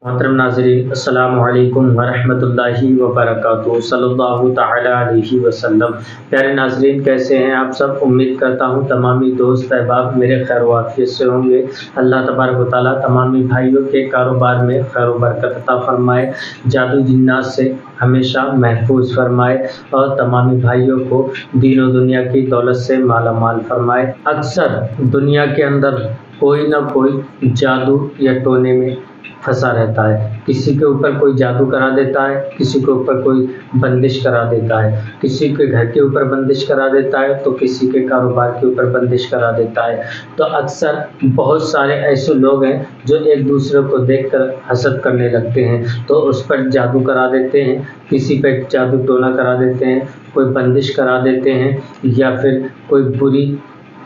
मोहतरम नाज़रीन, अस्सलामु अलैकुम वरहमतुल्लाहि वबरकातुहू सल्लल्लाहु ताला अलैहि वसल्लम। प्यारे नाज़रीन, कैसे हैं आप सब? उम्मीद करता हूँ तमामी दोस्त अहबाब मेरे खैर वाफियत से होंगे। अल्लाह तबारक व तआला तमामी भाइयों के कारोबार में खैर व बरकत अता फरमाए, जादू जिन्नात से हमेशा महफूज फरमाए और तमामी भाइयों को दीन और दुनिया की दौलत से माला माल फरमाए। अक्सर दुनिया के अंदर कोई ना कोई जादू या टोने में फंसा रहता है। किसी के ऊपर कोई जादू करा देता है, किसी के ऊपर कोई बंदिश करा देता है, किसी के घर के ऊपर बंदिश करा देता है तो किसी के कारोबार के ऊपर बंदिश करा देता है। तो अक्सर बहुत सारे ऐसे लोग हैं जो एक दूसरे को देखकर हसद करने लगते हैं, तो उस पर जादू करा देते हैं, किसी पे जादू टोना करा देते हैं, कोई बंदिश करा देते हैं, या फिर कोई बुरी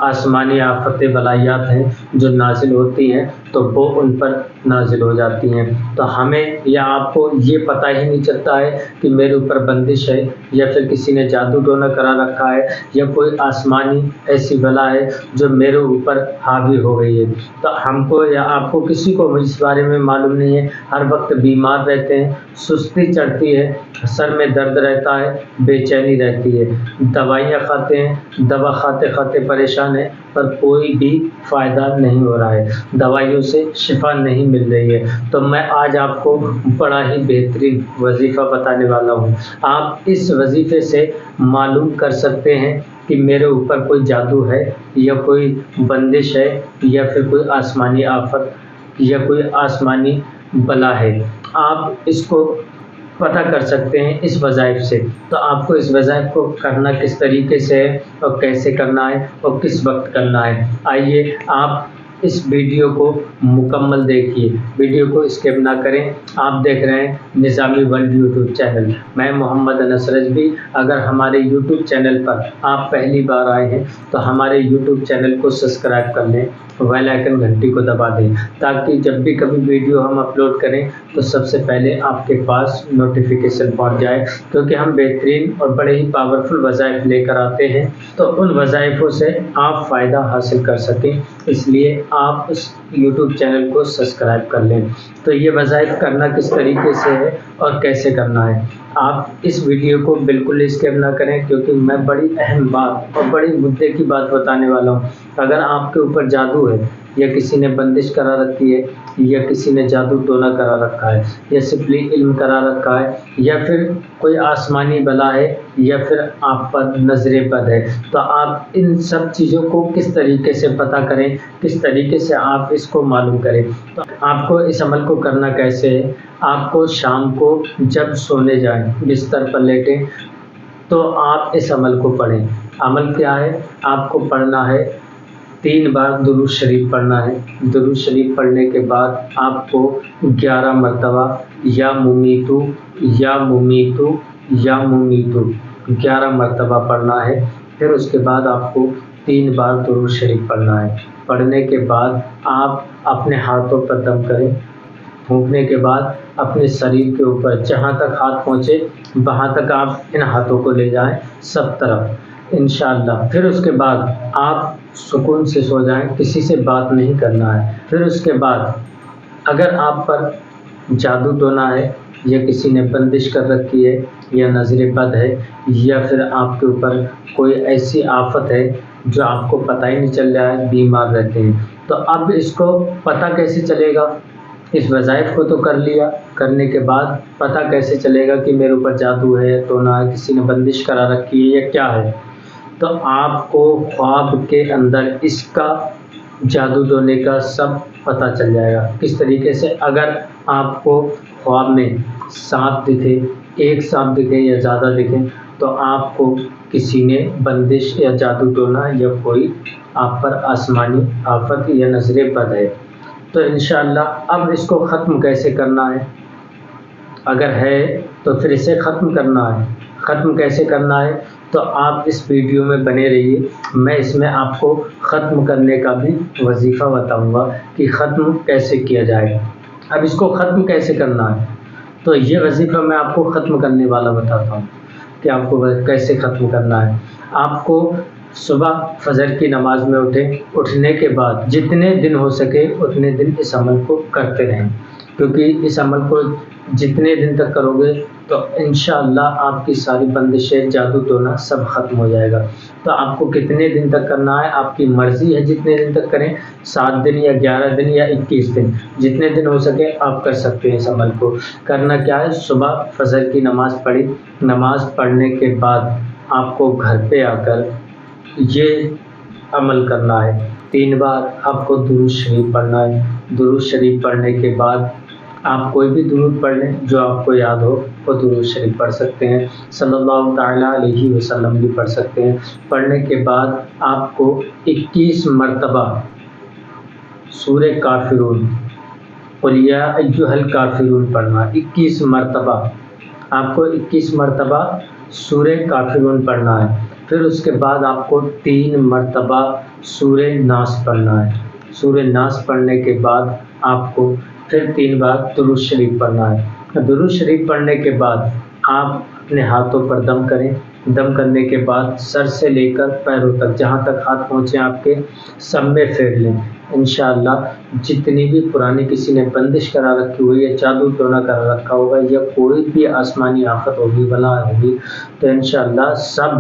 आसमानी आफतें बलायात हैं जो नाजिल होती हैं तो वो उन पर नाजिल हो जाती हैं। तो हमें या आपको ये पता ही नहीं चलता है कि मेरे ऊपर बंदिश है या फिर किसी ने जादू टोना करा रखा है या कोई आसमानी ऐसी बला है जो मेरे ऊपर हावी हो गई है। तो हमको या आपको किसी को इस बारे में मालूम नहीं है। हर वक्त बीमार रहते हैं, सुस्ती चढ़ती है, सर में दर्द रहता है, बेचैनी रहती है, दवाइयाँ खाते हैं, दवा खाते खाते परेशान है पर कोई भी फ़ायदा नहीं हो रहा है, दवाइयों से शिफा नहीं मिल रही है। तो मैं आज आपको बड़ा ही बेहतरीन वजीफ़ा बताने वाला हूँ। आप इस वजीफ़े से मालूम कर सकते हैं कि मेरे ऊपर कोई जादू है या कोई बंदिश है या फिर कोई आसमानी आफत या कोई आसमानी बला है। आप इसको पता कर सकते हैं इस वज़ाइफ से। तो आपको इस वज़ाइफ को करना किस तरीके से है और कैसे करना है और किस वक्त करना है, आइए आप इस वीडियो को मुकम्मल देखिए। वीडियो को स्किप ना करें। आप देख रहे हैं निज़ामी वर्ल्ड यूट्यूब चैनल। मैं मोहम्मद अनस रजवी। अगर हमारे यूट्यूब चैनल पर आप पहली बार आए हैं तो हमारे यूट्यूब चैनल को सब्सक्राइब कर लें, बेल आइकन घंटी को दबा दें ताकि जब भी कभी वीडियो हम अपलोड करें तो सबसे पहले आपके पास नोटिफिकेशन पहुंच जाए, क्योंकि हम बेहतरीन और बड़े ही पावरफुल वज़ाइफ लेकर आते हैं तो उन वज़ाइफों से आप फ़ायदा हासिल कर सकें। इसलिए आप उस यूट्यूब चैनल को सब्सक्राइब कर लें। तो ये वज़ाइफ करना किस तरीके से है और कैसे करना है, आप इस वीडियो को बिल्कुल स्किप ना करें, क्योंकि मैं बड़ी अहम बात और बड़ी मुद्दे की बात बताने वाला हूँ। अगर आपके ऊपर जादू है या किसी ने बंदिश करा रखी है या किसी ने जादू टोना करा रखा है या सिफली इल्म करा रखा है या फिर कोई आसमानी बला है या फिर आप पर नजरे बद है, तो आप इन सब चीज़ों को किस तरीके से पता करें, किस तरीके से आप इसको मालूम करें। तो आपको इस अमल को करना कैसे है, आपको शाम को जब सोने जाएं, बिस्तर पर लेटें तो आप इस अमल को पढ़ें। अमल क्या है, आपको पढ़ना है 3 बार दुरूद शरीफ पढ़ना है। दुरूद शरीफ पढ़ने के बाद आपको 11 मरतबा या मुमीतू या मुमीतू या मुमीतू 11 मरतबा पढ़ना है। फिर उसके बाद आपको 3 बार दुरूद शरीफ पढ़ना है। पढ़ने के बाद आप अपने हाथों पर दम करें। फूंकने के बाद अपने शरीर के ऊपर जहाँ तक हाथ पहुँचे वहाँ तक आप इन हाथों को ले जाएं सब तरफ इंशाअल्लाह। फिर उसके बाद आप सुकून से सो जाएं, किसी से बात नहीं करना है। फिर उसके बाद अगर आप पर जादू टोना है या किसी ने बंदिश कर रखी है या नज़र बद है या फिर आपके ऊपर कोई ऐसी आफत है जो आपको पता ही नहीं चल रहा है, बीमार रहते हैं, तो अब इसको पता कैसे चलेगा? इस वज़ाइफ को तो कर लिया, करने के बाद पता कैसे चलेगा कि मेरे ऊपर जादू है, टोना है, किसी ने बंदिश करा रखी है या क्या है? तो आपको ख्वाब के अंदर इसका जादू टोने का सब पता चल जाएगा। किस तरीके से? अगर आपको ख्वाब में सांप दिखे, एक सांप दिखे या ज़्यादा दिखे, तो आपको किसी ने बंदिश या जादू टोना या कोई आप पर आसमानी आफत या नजर बद है। तो इंशाअल्लाह अब इसको ख़त्म कैसे करना है, अगर है तो फिर इसे ख़त्म करना है। ख़त्म कैसे करना है तो आप इस वीडियो में बने रहिए। मैं इसमें आपको ख़त्म करने का भी वजीफ़ा बताऊंगा कि ख़त्म कैसे किया जाए। अब इसको ख़त्म कैसे करना है तो ये वजीफ़ा मैं आपको ख़त्म करने वाला बताता हूँ कि आपको कैसे ख़त्म करना है। आपको सुबह फजर की नमाज में उठें, उठने के बाद जितने दिन हो सके उतने दिन इस अमल को करते रहें। کیونکہ اس عمل کو جتنے دن تک کرو گے تو انشاءاللہ آپ کی ساری بندشیں، جادو ٹونا سب ختم ہو جائے گا۔ تو آپ کو کتنے دن تک کرنا ہے آپ کی مرضی ہے، جتنے دن تک کریں، 7 دن یا 11 دن یا 21 دن، جتنے دن ہو سکے آپ کر سکتے ہیں اس عمل کو۔ کرنا کیا ہے، صبح فجر کی نماز پڑھی، نماز پڑھنے کے بعد آپ کو گھر پہ آ کر یہ عمل کرنا ہے۔ 3 بار آپ کو درود شریف پڑھنا ہے۔ درود شریف پڑھنے کے بعد آپ کوئی بھی درود پڑھ لیں جو آپ کو یاد ہو، وہ درود شریف پڑھ سکتے ہیں، صلی اللہ تعالیٰ علیہ وسلم بھی پڑھ سکتے ہیں۔ پڑھنے کے بعد آپ کو 21 مرتبہ سورہ کافرون، قل یا ایھا الکافرون پڑھنا ہے۔ 21 مرتبہ آپ کو 21 مرتبہ سورہ کافرون پڑھنا ہے۔ پھر اس کے بعد آپ کو 3 مرتبہ سورہ ناس پڑھنا ہے۔ سورہ ناس پڑھنے کے بعد آپ کو پھر 3 بار درود شریف پڑھنا ہے۔ درود شریف پڑھنے کے بعد آپ اپنے ہاتھوں پر دم کریں۔ دم کرنے کے بعد سر سے لے کر پیروں تک، جہاں تک ہاتھ پہنچے آپ کے، سب میں پھیر لیں۔ انشاءاللہ جتنی بھی پرانی کسی نے بندش کرا رکھی ہوئی ہے، جادو ٹونا کرا رکھا ہوگا، یا کوئی بھی آسمانی آفت ہوگی، بلا ہوگی، تو انشاءاللہ سب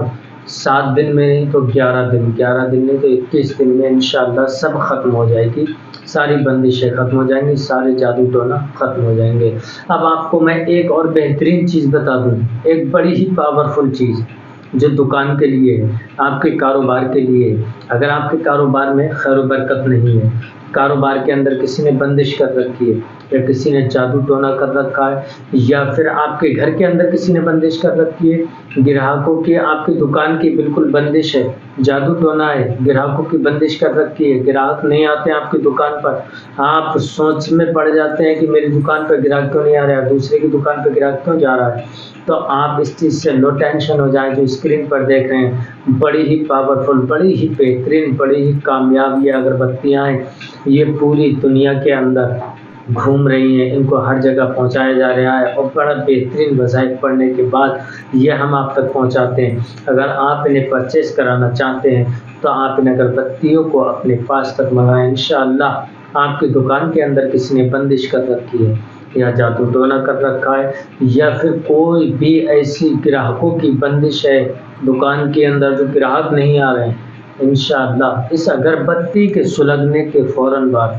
7 دن میں نہیں تو 11 دن نہیں تو 21 دن میں انشاءاللہ سب ختم ہو جائے گی۔ ساری بندشیں ختم ہو جائیں گی، سارے جادو ٹونا ختم ہو جائیں گے۔ اب آپ کو میں ایک اور بہترین چیز بتا دوں، ایک بڑی ہی پاورفل چیز جو دکان کے لیے ہے، آپ کے کاروبار کے لیے ہے۔ اگر آپ کے کاروبار میں خیر و برکت نہیں ہے، کاروبار کے اندر کسی نے بندش کر رکھی ہے، یا کسی نے جادو ٹونا کر رکھا ہے، یا پھر آپ کے گھر کے اندر کسی نے بندش کر رکھی ہے، گراہکوں کی آپ کی دکان کی بالکل بندش ہے، جادو ٹونا ہے، گراہکوں کی بندش کر رکھی ہے، گراہک نہیں آتے آپ کی دکان پر، آپ سوچ میں پڑ جاتے ہیں کہ میری دکان پہ گراہک کیوں نہیں آ رہا ہے، دوسرے کی دکان پہ گراہک کیوں جا رہا ہے، تو آپ اس چیز سے لو ٹینشن ہو جائیں۔ جو اسکرین پر دیکھ رہے ہیں، بڑی ہی پاورفل، بڑی ہی بہترین، بڑی ہی کامیاب یہ اگربتیاں ہیں، یہ پوری دنیا کے اندر گھوم رہی ہیں، ان کو ہر جگہ پہنچایا جا رہا ہے، اور بڑا بہترین وظائف پڑھنے کے بعد یہ ہم آپ تک پہنچاتے ہیں۔ اگر آپ انہیں پرچیز کرانا چاہتے ہیں تو آپ ان اگربتیوں کو اپنے پاس تک منگائیں۔ انشاءاللہ آپ کی دکان کے اندر کسی نے بندش کر رکھی ہے، یا جادو ٹونا کر رکھا ہے، یا پھر کوئی بھی ایسی گراہکوں کی بندش ہے دکان کے اندر جو گراہک نہیں آ رہے ہیں، انشاءاللہ اس اگربتی کے سلگنے کے فوراً بعد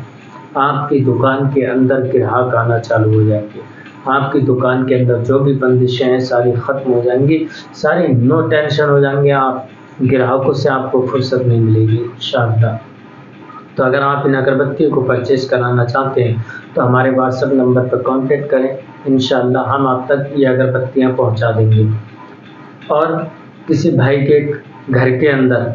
آپ کی دکان کے اندر گراہک آنا چالو ہو جائیں گے۔ آپ کی دکان کے اندر جو بھی بندشیں ہیں ساری ختم ہو جائیں گی، ساری نو ٹینشن ہو جائیں گے، آپ گراہکوں سے آپ کو فرصت نہیں ملے گی انشاءاللہ۔ تو اگر آپ ان اگربتیوں کو پرچیز کرانا چاہتے ہیں تو ہمارے واٹس ایپ نمبر پر کانٹیکٹ کریں، انشاءاللہ ہم آپ تک یہ اگربتیاں پہنچا دیں گے۔ اور کسی بھائی کے گھر کے اندر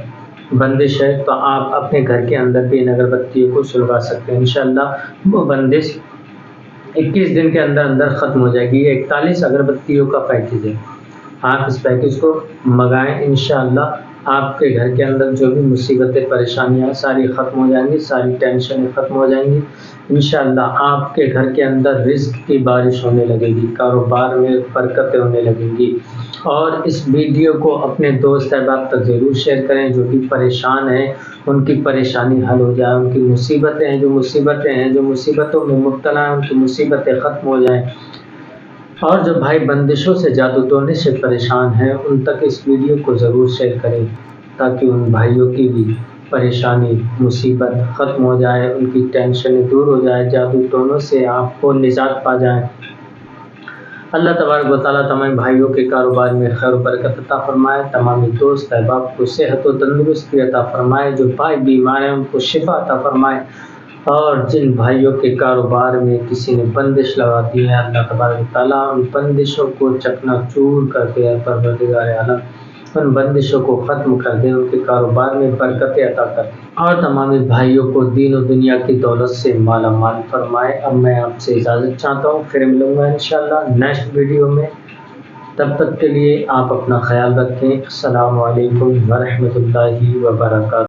بندش ہے تو آپ اپنے گھر کے اندر بھی ان اگربتیوں کو سلگا سکتے ہیں، انشاءاللہ وہ بندش 21 دن کے اندر اندر ختم ہو جائے گی۔ یہ 41 اگربتیوں کا پیکیج ہے، آپ اس پیکیج کو منگائیں، انشاءاللہ آپ کے گھر کے اندر جو بھی مصیبتیں پریشانیاں ساری ختم ہو جائیں گی، ساری ٹینشنیں ختم ہو جائیں گی، انشاءاللہ آپ کے گھر کے اندر رزق کی بارش ہونے لگے گی، کاروبار میں برکتیں ہونے لگیں گی۔ اور اس ویڈیو کو اپنے دوست احباب تک ضرور شیئر کریں جو بھی پریشان ہیں، ان کی پریشانی حل ہو جائے، ان کی مصیبتیں ہیں جو مصیبتوں میں مبتلا ہیں، ان کی مصیبتیں ختم ہو جائیں۔ اور جو بھائی بندشوں سے، جادو ٹونے سے پریشان ہیں، ان تک اس ویڈیو کو ضرور شیئر کریں تاکہ ان بھائیوں کی بھی پریشانی، مصیبت ختم ہو جائے، ان کی ٹینشنیں دور ہو جائے، جادو ٹونوں سے آپ کو نجات پا جائیں۔ اللہ تبارک و تعالیٰ تمام بھائیوں کے کاروبار میں خیر و برکت عطا فرمائے، تمام دوست احباب کو صحت و تندرستی عطا فرمائے، جو بھائی بیمار ہیں ان کو شفا عطا فرمائے، اور جن بھائیوں کے کاروبار میں کسی نے بندش لگا دی ہے، اللہ تبارک و تعالیٰ ان بندشوں کو چکنا چور کر دے، پروردگار عالم ان بندشوں کو ختم کر دے، ان کے کاروبار میں برکتیں عطا کر دے، اور تمام بھائیوں کو دین و دنیا کی دولت سے مالا مال فرمائے۔ اب میں آپ سے اجازت چاہتا ہوں، پھر ملوں گا انشاءاللہ نیکسٹ ویڈیو میں، تب تک کے لیے آپ اپنا خیال رکھیں۔ السلام علیکم ورحمۃ اللہ وبرکاتہ۔